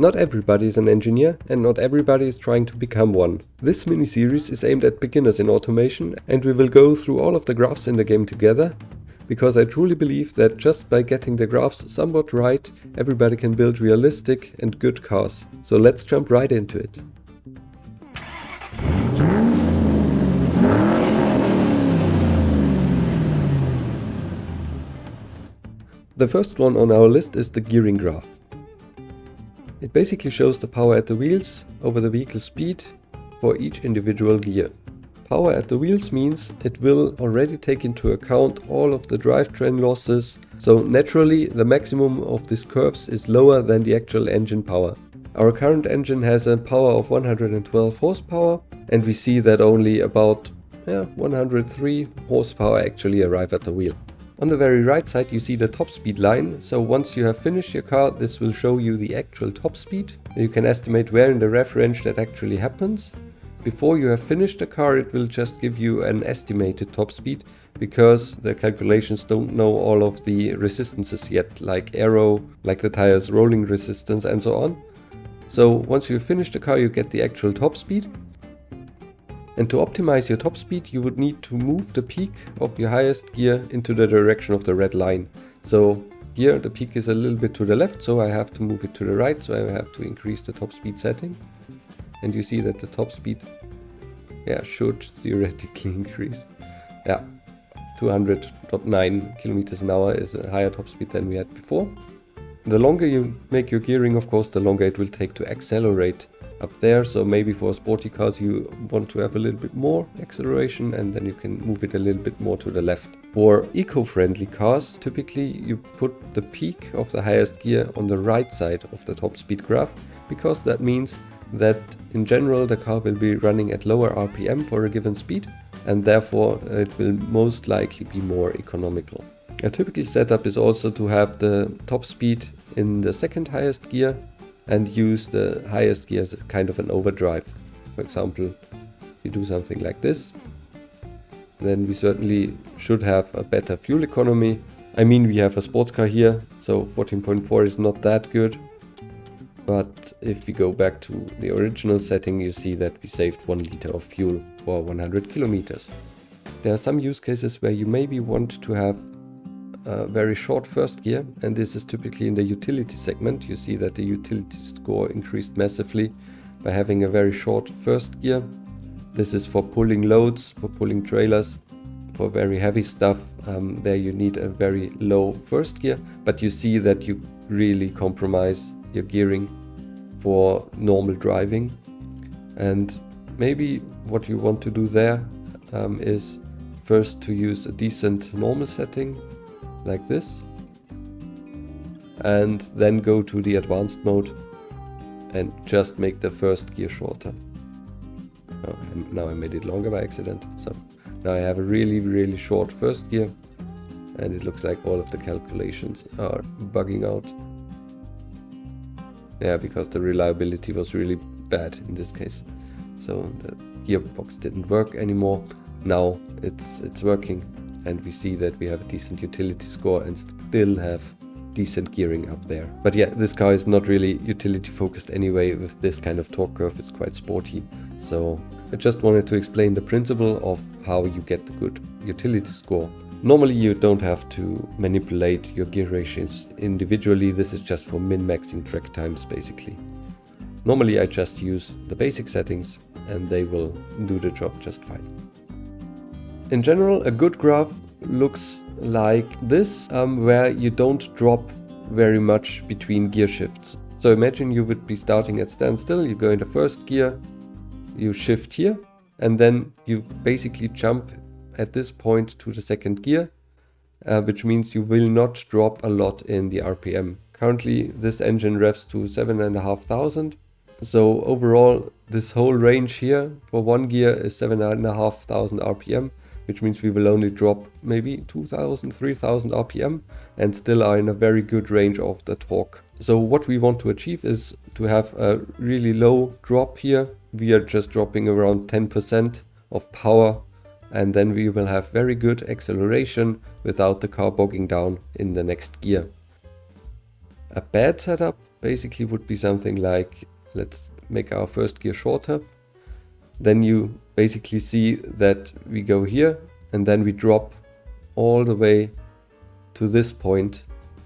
Not everybody is an engineer and not everybody is trying to become one. This mini-series is aimed at beginners in automation and we will go through all of the graphs in the game together, because I truly believe that just by getting the graphs somewhat right, everybody can build realistic and good cars. So let's jump right into it. The first one on our list is the gearing graph. It basically shows the power at the wheels over the vehicle speed for each individual gear. Power at the wheels means it will already take into account all of the drivetrain losses, so naturally the maximum of these curves is lower than the actual engine power. Our current engine has a power of 112 horsepower and we see that only about 103 horsepower actually arrive at the wheel. On the very right side you see the top speed line, so once you have finished your car this will show you the actual top speed. You can estimate where in the rev range that actually happens. Before you have finished the car it will just give you an estimated top speed, because the calculations don't know all of the resistances yet, like aero, like the tires rolling resistance and so on. So once you finish the car you get the actual top speed. And to optimize your top speed you would need to move the peak of your highest gear into the direction of the red line. So here the peak is a little bit to the left, so I have to move it to the right, so I have to increase the top speed setting. And you see that the top speed should theoretically increase. 200.9 kilometers an hour is a higher top speed than we had before. The longer you make your gearing, of course, the longer it will take to accelerate up there. So maybe for sporty cars you want to have a little bit more acceleration and then you can move it a little bit more to the left. For eco-friendly cars, typically you put the peak of the highest gear on the right side of the top speed graph, because that means that in general the car will be running at lower RPM for a given speed and therefore it will most likely be more economical. A typical setup is also to have the top speed in the second highest gear and use the highest gear as a kind of an overdrive. For example, if you do something like this, then we certainly should have a better fuel economy. I mean, we have a sports car here, so 14.4 is not that good. But if we go back to the original setting, you see that we saved 1 liter of fuel for 100 kilometers. There are some use cases where you maybe want to have a very short first gear, and this is typically in the utility segment. You see that the utility score increased massively by having a very short first gear. This is for pulling loads, for pulling trailers, for very heavy stuff. There you need a very low first gear, but you see that you really compromise your gearing for normal driving. And maybe what you want to do there is first to use a decent normal setting like this, and then go to the advanced mode and just make the first gear shorter. Now I made it longer by accident, so now I have a really short first gear and it looks like all of the calculations are bugging out. Because the reliability was really bad in this case. So the gearbox didn't work anymore. Now it's working and we see that we have a decent utility score and still have decent gearing up there. But this car is not really utility focused anyway. With this kind of torque curve it's quite sporty. So I just wanted to explain the principle of how you get the good utility score. Normally you don't have to manipulate your gear ratios individually. This is just for min-maxing track times basically. Normally I just use the basic settings and they will do the job just fine. In general, a good graph looks like this, where you don't drop very much between gear shifts. So imagine you would be starting at standstill, you go into first gear, you shift here, and then you basically jump at this point to the second gear, which means you will not drop a lot in the RPM. Currently this engine revs to 7,500. So overall this whole range here for one gear is 7,500 RPM, which means we will only drop maybe 2,000, 3,000 RPM and still are in a very good range of the torque. So what we want to achieve is to have a really low drop here. We are just dropping around 10% of power, and then we will have very good acceleration without the car bogging down in the next gear. A bad setup basically would be something like, let's make our first gear shorter. Then you basically see that we go here and then we drop all the way to this point,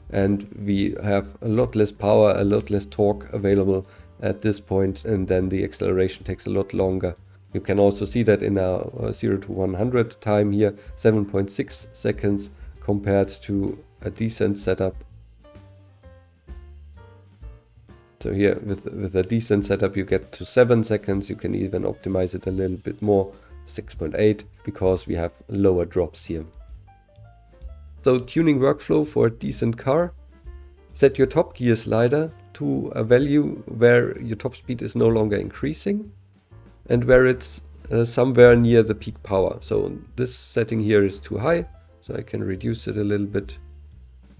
and we have a lot less power, a lot less torque available at this point, and then the acceleration takes a lot longer. You can also see that in our 0 to 100 time here, 7.6 seconds compared to a decent setup. So here with a decent setup you get to 7 seconds. You can even optimize it a little bit more, 6.8, because we have lower drops here. So tuning workflow for a decent car: set your top gear slider to a value where your top speed is no longer increasing and where it's somewhere near the peak power. So this setting here is too high, so I can reduce it a little bit.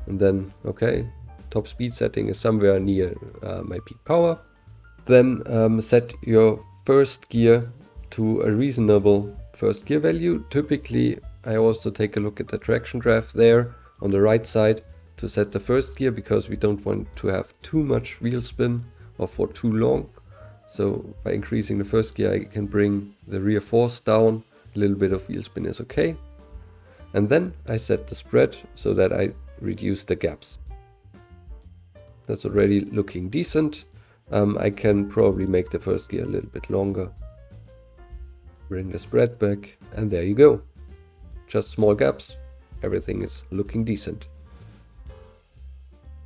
And then, okay, top speed setting is somewhere near my peak power. Then set your first gear to a reasonable first gear value. Typically, I also take a look at the traction graph there on the right side to set the first gear, because we don't want to have too much wheel spin or for too long. So by increasing the first gear, I can bring the rear force down. A little bit of wheel spin is okay. And then I set the spread so that I reduce the gaps. That's already looking decent. I can probably make the first gear a little bit longer. Bring the spread back, and there you go. Just small gaps. Everything is looking decent.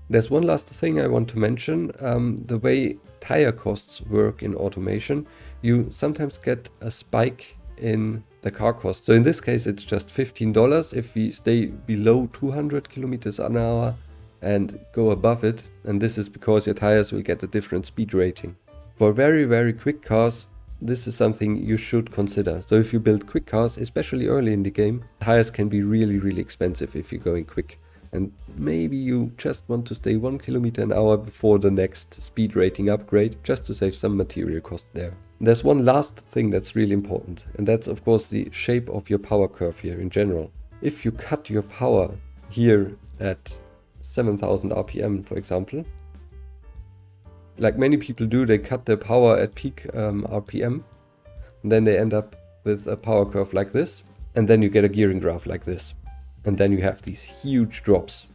There's one last thing I want to mention. The way tire costs work in automation, you sometimes get a spike in the car cost. So in this case, it's just $15 if we stay below 200 kilometers an hour and go above it. And this is because your tires will get a different speed rating. For very, very quick cars, this is something you should consider. So if you build quick cars, especially early in the game, tires can be really, really expensive if you're going quick. And maybe you just want to stay 1 kilometer an hour before the next speed rating upgrade, just to save some material cost there. There's one last thing that's really important, and that's of course the shape of your power curve here in general. If you cut your power here at 7000 RPM, for example, like many people do, they cut their power at peak RPM, and then they end up with a power curve like this, and then you get a gearing graph like this. And then you have these huge drops.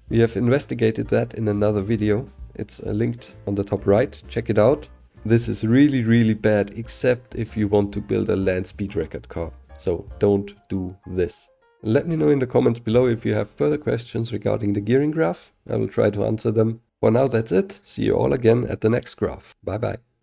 We have investigated that in another video. It's linked on the top right. Check it out. This is really, really bad, except if you want to build a land speed record car. So don't do this. Let me know in the comments below if you have further questions regarding the gearing graph. I will try to answer them. For now, that's it. See you all again at the next graph. Bye bye.